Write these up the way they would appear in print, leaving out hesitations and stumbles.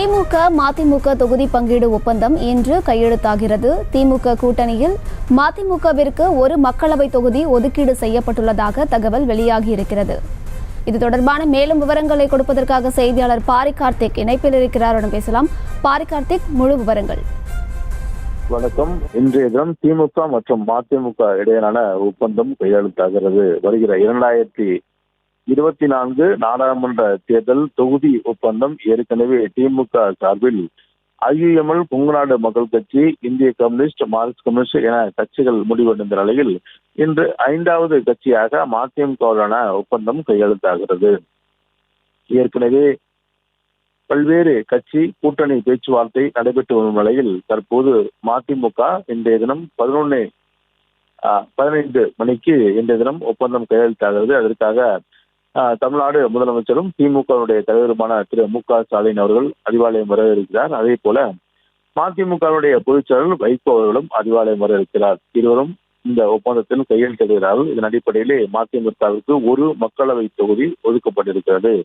திமுக மதிமுக தொகுதி பங்கீடு ஒப்பந்தம் இன்று கையெழுத்தாகிறது. திமுக கூட்டணியில் மதிமுகவிற்கு ஒரு மக்களவை தொகுதி ஒதுக்கீடு செய்யப்பட்டுள்ளதாக தகவல் வெளியாகியிருக்கிறது. இது தொடர்பான மேலும் விவரங்களை கொடுப்பதற்காக செய்தியாளர் பாரி கார்த்திக் இணைப்பில் இருக்கிறார். பேசலாம். பாரி கார்த்திக், முழு விவரங்கள். வணக்கம். இன்றைய தினம் திமுக மற்றும் மதிமுக இடையிலான ஒப்பந்தம் கையெழுத்தாகிறது. வருகிற 2024 நாடாளுமன்ற தேர்தல் தொகுதி ஒப்பந்தம் ஏற்கனவே திமுக சார்பில் IUML, கொங்குநாடு மக்கள் கட்சி, இந்திய கம்யூனிஸ்ட், மார்க்சிஸ்ட் கம்யூனிஸ்ட் என கட்சிகள் முடிவடைந்த நிலையில் இன்று 5வது கட்சியாக மதிமுகவுடனான ஒப்பந்தம் கையெழுத்தாகிறது. ஏற்கனவே பல்வேறு கட்சி கூட்டணி பேச்சுவார்த்தை நடைபெற்று வரும் நிலையில் தற்போது மதிமுக இன்றைய தினம் 15 மணிக்கு இன்றைய தினம் ஒப்பந்தம் கையெழுத்தாகிறது. அதற்காக தமிழ்நாடு முதலமைச்சரும் திமுகவுடைய தலைவருமான திரு மு.க. ஸ்டாலின் அவர்கள் அறிவாலயம் வர இருக்கிறார். அதே போல மதிமுகவுடைய பொதுச்செயலாளர் வைகோ அவர்களும் அறிவாலயம் வர இருக்கிறார். இருவரும் இந்த ஒப்பந்தத்தில் கையெழுத்திடுகிறார்கள். இதன் அடிப்படையிலே மதிமுகவிற்கு ஒரு மக்களவை தொகுதி ஒதுக்கப்பட்டிருக்கிறது.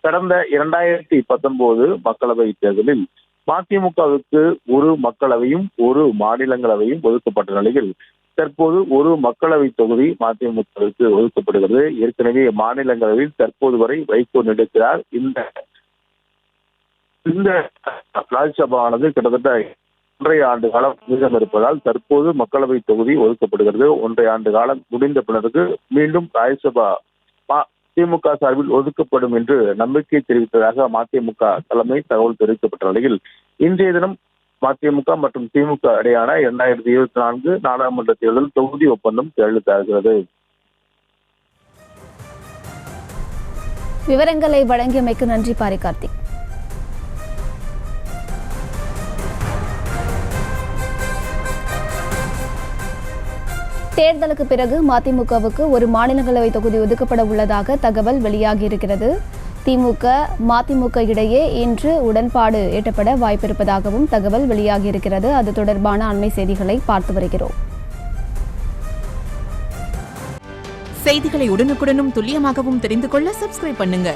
கடந்த 2019 மக்களவை தேர்தலில் மதிமுகவுக்கு ஒரு மக்களவையும் ஒரு மாநிலங்களவையும் ஒதுக்கப்பட்ட நிலையில் தற்போது ஒரு மக்களவை தொகுதி மதிமுகவிற்கு ஒதுக்கப்படுகிறது. ஏற்கனவே மாநிலங்களவையில் தற்போது வரை வைகோ நீடிக்கிறார். இந்த ராஜ்யசபாவானது கிட்டத்தட்ட 1.5 ஆண்டு காலம் மீதம் இருப்பதால் தற்போது மக்களவை தொகுதி ஒதுக்கப்படுகிறது. 1.5 ஆண்டு காலம் முடிந்த பின்னருக்கு மீண்டும் ராஜ்யசபா திமுக சார்பில் ஒதுக்கப்படும் என்று நம்பிக்கை தெரிவித்ததாக மதிமுக தலைமை தகவல் தெரிவிக்கப்பட்ட நிலையில் இன்றைய தினம் மதிமுக மற்றும் திமுக இடையான 2024 நாடாளுமன்ற தேர்தல் தொகுதி ஒப்பந்தம் கையெழுத்தாகிறது. விவரங்களை வழங்கியமைக்கு நன்றி பாரி கார்த்திக். தேர்தலுக்கு பிறகு மதிமுகவுக்கு ஒரு மாநிலங்களவை தொகுதி ஒதுக்கப்பட உள்ளதாக தகவல் வெளியாகியிருக்கிறது. திமுக மதிமுக இடையே இன்று உடன்பாடு எட்டப்பட வாய்ப்பிருப்பதாகவும் தகவல் வெளியாகியிருக்கிறது. அது தொடர்பான அண்மை செய்திகளை பார்த்து வருகிறோம். செய்திகளை உடனுக்குடனும் துல்லியமாகவும் தெரிந்து கொள்ள சப்ஸ்கிரைப் பண்ணுங்க.